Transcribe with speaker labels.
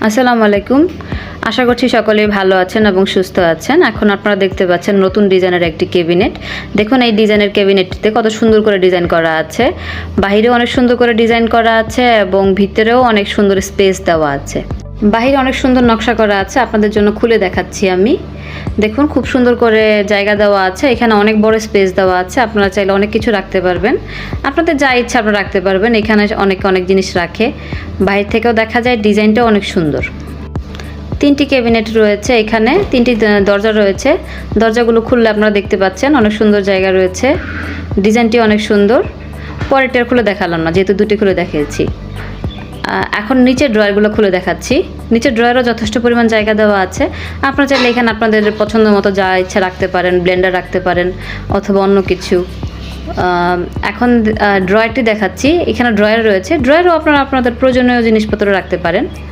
Speaker 1: আসসালামু আলাইকুম। আশা করছি সকলেই ভালো আছেন এবং সুস্থ আছেন। এখন আপনারা দেখতে পাচ্ছেন নতুন ডিজাইনের একটি ক্যাবিনেট। দেখুন এই ডিজাইনের ক্যাবিনেটটিতে কত সুন্দর করে ডিজাইন করা আছে। বাহিরেও অনেক সুন্দর করে ডিজাইন করা আছে এবং ভিতরেও অনেক সুন্দর স্পেস দেওয়া আছে। বাহিরে অনেক সুন্দর নকশা করা আছে, আপনাদের জন্য খুলে দেখাচ্ছি আমি। দেখুন খুব সুন্দর করে জায়গা দেওয়া আছে, এখানে অনেক বড় স্পেস দেওয়া আছে, আপনারা চাইলে অনেক কিছু রাখতে পারবেন। আপনাদের যা ইচ্ছা আপনারা রাখতে পারবেন, এখানে অনেক জিনিস রাখে। বাইরে থেকেও দেখা যায় ডিজাইনটাও অনেক সুন্দর। তিনটি ক্যাবিনেট রয়েছে, এখানে তিনটি দরজা রয়েছে। দরজাগুলো খুললে আপনারা দেখতে পাচ্ছেন অনেক সুন্দর জায়গা রয়েছে, ডিজাইনটি অনেক সুন্দর। পরেরটা খুলে দেখালাম না, যেহেতু দুটি খুলে দেখিয়েছি। এখন নিচের ড্রয়ারগুলো খুলে দেখাচ্ছি। নিচের ড্রয়ারও যথেষ্ট পরিমাণ জায়গা দেওয়া আছে, আপনারা চাইলে এখানে আপনাদের পছন্দ মতো যা ইচ্ছা রাখতে পারেন, ব্লেন্ডার রাখতে পারেন অথবা অন্য কিছু। এখন ড্রয়ারটি দেখাচ্ছি, এখানে ড্রয়ার রয়েছে, ড্রয়ারও আপনারা আপনাদের প্রয়োজনীয় জিনিসপত্র রাখতে পারেন।